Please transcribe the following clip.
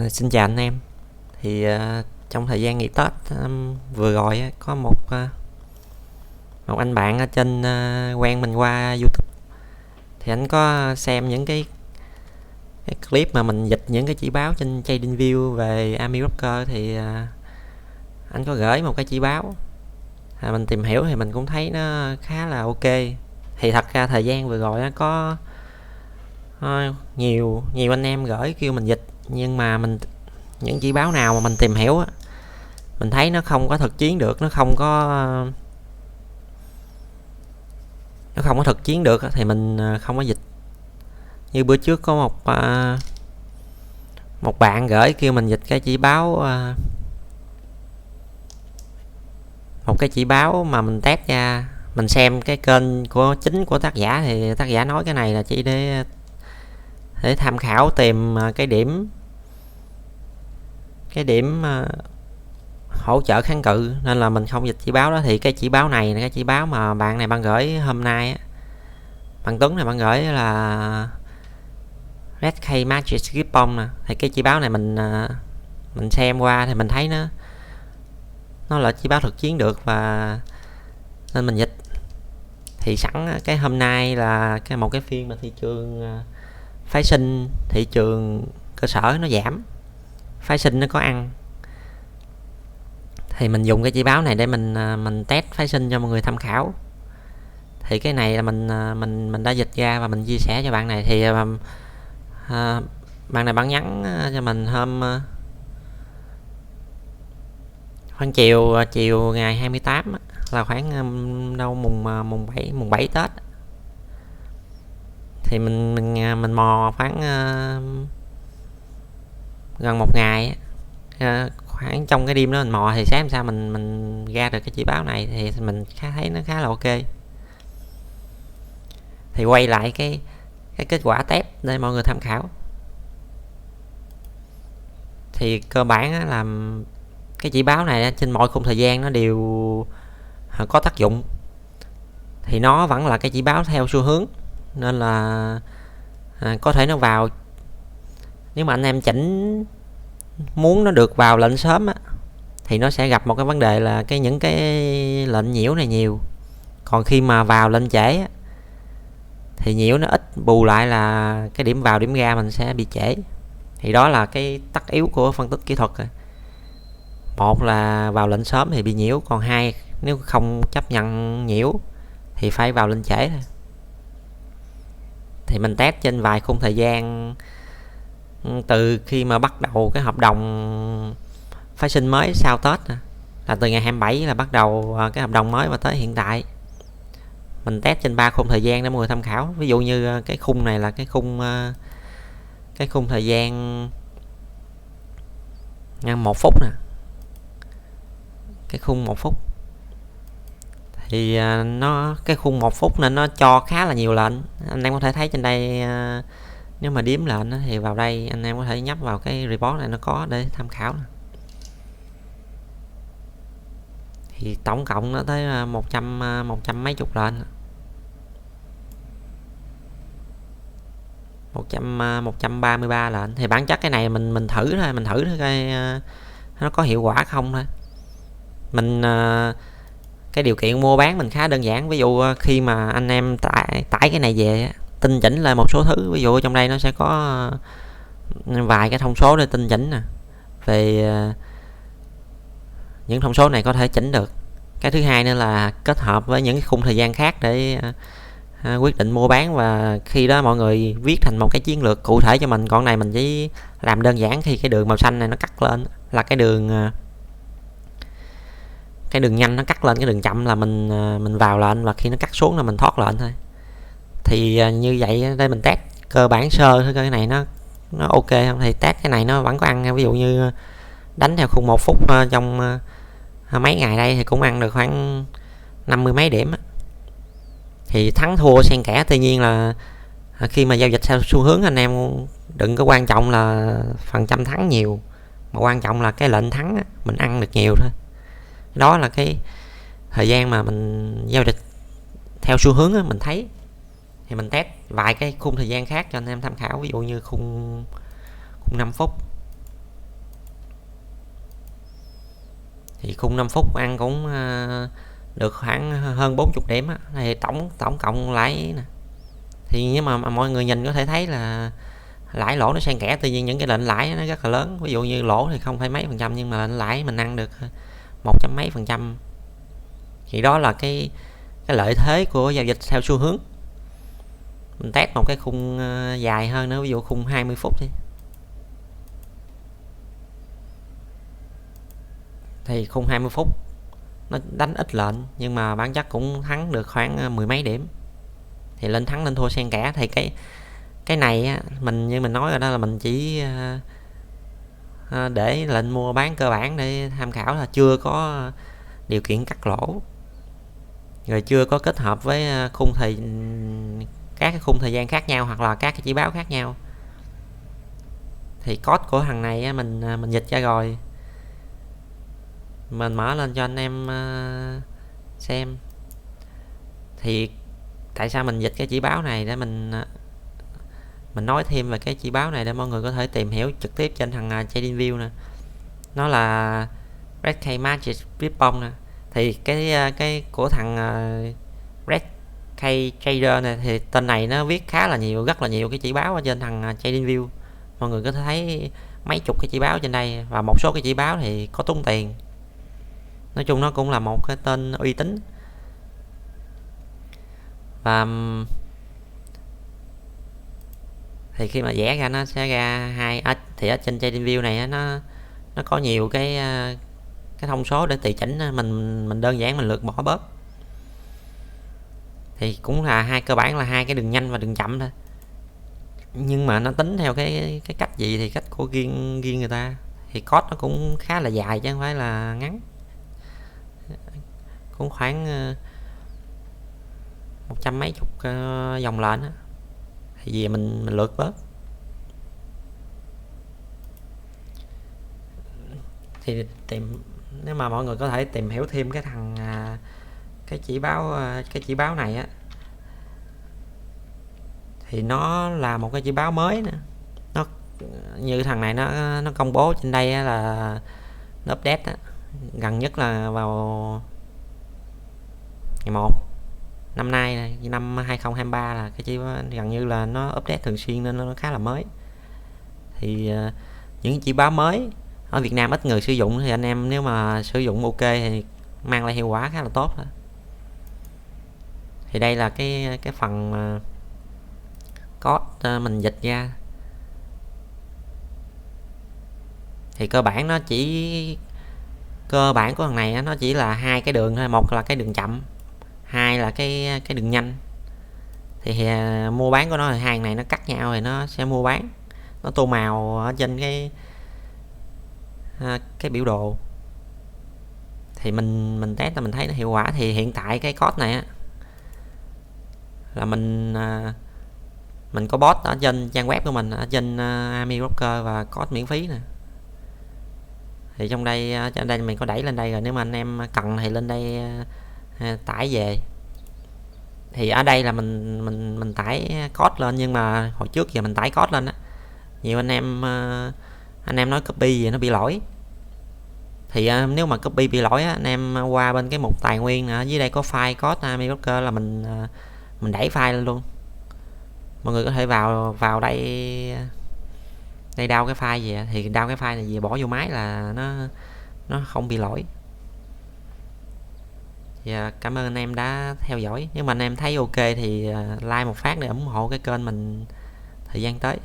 Xin chào anh em. Trong thời gian nghỉ Tết vừa rồi có một anh bạn ở trên quen mình qua YouTube, thì anh có xem những cái clip mà mình dịch những cái chỉ báo trên TradingView về Army Broker. Anh có gửi một cái chỉ báo, mình tìm hiểu thì mình cũng thấy nó khá là ok. Thì thật ra thời gian vừa rồi có nhiều nhiều anh em gửi kêu mình dịch, nhưng mà những chỉ báo nào mà mình tìm hiểu mình thấy nó không có thực chiến được, nó không có thực chiến được thì mình không có dịch. Như bữa trước có một bạn gửi kêu mình dịch cái chỉ báo, một cái chỉ báo mà mình test ra, mình xem cái kênh chính của tác giả, thì tác giả nói cái này là chỉ để tham khảo tìm cái điểm hỗ trợ kháng cự, nên là mình không dịch chỉ báo đó. Thì cái chỉ báo này là cái chỉ báo mà bạn gửi hôm nay bạn Tuấn này bạn gửi là Red K Magic Skip Bomb nè. Thì cái chỉ báo này mình xem qua thì mình thấy nó là chỉ báo thực chiến được, và nên mình dịch. Thì sẵn cái hôm nay là một cái phiên mà thị trường phái sinh, thị trường cơ sở nó giảm, phái sinh nó có ăn, thì mình dùng cái chỉ báo này để mình test phái sinh cho mọi người tham khảo. Thì cái này là mình đã dịch ra và mình chia sẻ cho bạn này. Thì bạn này bạn nhắn cho mình khoảng chiều ngày 28 là khoảng đâu mùng 7 Tết. Thì mình mò khoảng gần một ngày, khoảng trong cái đêm đó mình mò, thì sáng hôm sau mình ra được cái chỉ báo này, thì mình thấy nó khá là ok. Thì quay lại cái kết quả test để mọi người tham khảo. Thì cơ bản là cái chỉ báo này trên mọi khung thời gian nó đều có tác dụng. Thì nó vẫn là cái chỉ báo theo xu hướng, nên là có thể nó vào, nếu mà anh em chỉnh muốn nó được vào lệnh sớm thì nó sẽ gặp một cái vấn đề là những cái lệnh nhiễu này nhiều. Còn khi mà vào lệnh trễ thì nhiễu nó ít, bù lại là cái điểm vào điểm ra mình sẽ bị trễ. Thì đó là cái tắc yếu của phân tích kỹ thuật rồi. Một là vào lệnh sớm thì bị nhiễu, còn hai, nếu không chấp nhận nhiễu thì phải vào lệnh trễ thôi. Thì mình test trên vài khung thời gian, từ khi mà bắt đầu cái hợp đồng phái sinh mới sau Tết, là từ ngày 27 là bắt đầu cái hợp đồng mới, và tới hiện tại mình test trên 3 khung thời gian để mọi người tham khảo. Ví dụ như cái khung này là cái khung thời gian 1 phút nè, cái khung 1 phút. Thì cái khung 1 phút nên nó cho khá là nhiều lệnh. Anh em có thể thấy trên đây, nếu mà điếm lệnh thì vào đây anh em có thể nhấp vào cái report này, nó có để tham khảo nè. Thì tổng cộng nó tới 100 mấy chục lệnh, 133 lệnh. Thì bản chất cái này mình thử thôi, coi nó có hiệu quả không thôi. Cái điều kiện mua bán mình khá đơn giản. Ví dụ khi mà anh em tải cái này về, tinh chỉnh lại một số thứ. Ví dụ trong đây nó sẽ có vài cái thông số để tinh chỉnh nè, về những thông số này có thể chỉnh được. Cái thứ hai nữa là kết hợp với những cái khung thời gian khác để quyết định mua bán, và khi đó mọi người viết thành một cái chiến lược cụ thể cho mình. Còn này mình chỉ làm đơn giản, khi cái đường màu xanh này nó cắt lên là cái đường nhanh, nó cắt lên cái đường chậm là mình vào lệnh, và khi nó cắt xuống là mình thoát lệnh thôi. Thì như vậy đây mình test cơ bản sơ thôi, cái này nó ok không. Thì test cái này nó vẫn có ăn. Ví dụ như đánh theo khung 1 phút trong mấy ngày đây thì cũng ăn được khoảng 50 mấy điểm. Thì thắng thua xen kẽ. Tuy nhiên là khi mà giao dịch theo xu hướng, anh em đừng có quan trọng là phần trăm thắng nhiều, mà quan trọng là cái lệnh thắng mình ăn được nhiều thôi. Đó là cái thời gian mà mình giao dịch theo xu hướng mình thấy. Thì mình test vài cái khung thời gian khác cho anh em tham khảo. Ví dụ như khung 5 phút, thì khung 5 phút ăn cũng được khoảng hơn 40 điểm á, thì tổng cộng lãi nè. Thì nếu mà mọi người nhìn có thể thấy là lãi lỗ nó xen kẽ, tuy nhiên những cái lệnh lãi nó rất là lớn, ví dụ như lỗ thì không phải mấy phần trăm, nhưng mà lệnh lãi mình ăn được 1 mấy phần trăm. Thì đó là cái lợi thế của giao dịch theo xu hướng. Mình test một cái khung dài hơn nữa, ví dụ khung 20 phút đi. Thì khung 20 phút nó đánh ít lệnh nhưng mà bản chất cũng thắng được khoảng mười mấy điểm. Thì lên thắng lên thua xen kẽ. Thì cái này á, mình như mình nói rồi đó, là mình chỉ để lệnh mua bán cơ bản để tham khảo, là chưa có điều kiện cắt lỗ, rồi chưa có kết hợp với các cái khung thời gian khác nhau hoặc là các cái chỉ báo khác nhau. Thì code của thằng này á, mình dịch ra rồi, mình mở lên cho anh em xem. Thì tại sao mình dịch cái chỉ báo này để mình nói thêm về cái chỉ báo này để mọi người có thể tìm hiểu trực tiếp trên thằng TradingView nè. Nó là Red K Magic Ripon nè. Thì cái của thằng Red K Trader này, thì tên này nó viết khá là nhiều, rất là nhiều cái chỉ báo ở trên thằng TradingView. Mọi người có thể thấy mấy chục cái chỉ báo trên đây, và một số cái chỉ báo thì có tốn tiền. Nói chung nó cũng là một cái tên uy tín. Và thì khi mà vẽ ra nó sẽ ra hai thì ở trên TradingView này nó có nhiều cái thông số để tùy chỉnh. Mình đơn giản mình lược bỏ bớt. Thì cũng là cơ bản là hai cái đường nhanh và đường chậm thôi, nhưng mà nó tính theo cái cách gì thì cách của riêng người ta. Thì code nó cũng khá là dài chứ không phải là ngắn, cũng khoảng 100 mấy chục dòng lệnh á. Thì vì mình lược bớt. Thì nếu mà mọi người có thể tìm hiểu thêm cái thằng cái chỉ báo này á, thì nó là một cái chỉ báo mới nè. Nó như thằng này nó công bố trên đây á, là nó update á, gần nhất là vào ngày 1 năm nay này, năm 2023, là cái chỉ gần như là nó update thường xuyên nên nó khá là mới. Thì những chỉ báo mới ở Việt Nam ít người sử dụng, thì anh em nếu mà sử dụng ok thì mang lại hiệu quả khá là tốt. Thì đây là cái phần code mình dịch ra. Thì cơ bản của thằng này nó chỉ là hai cái đường thôi, một là cái đường chậm, hai là cái đường nhanh. Thì mua bán của nó là hàng này nó cắt nhau thì nó sẽ mua bán, nó tô màu ở trên cái biểu đồ. Thì mình test là mình thấy nó hiệu quả. Thì hiện tại cái code này á, là mình có bot ở trên trang web của mình, ở trên Army Broker, và code miễn phí nè. Thì trong đây mình có đẩy lên đây rồi, nếu mà anh em cần thì lên đây tải về. Thì ở đây là mình tải code lên, nhưng mà hồi trước giờ mình tải code lên á, nhiều anh em nói copy gì nó bị lỗi. Thì nếu mà copy bị lỗi á, anh em qua bên cái mục tài nguyên ở dưới đây có file code Army Broker, là mình đẩy file lên luôn. Mọi người có thể vào đây download cái file gì, thì download cái file này về bỏ vô máy là nó không bị lỗi. Và cảm ơn anh em đã theo dõi. Nếu mà anh em thấy ok thì like một phát để ủng hộ cái kênh mình thời gian tới.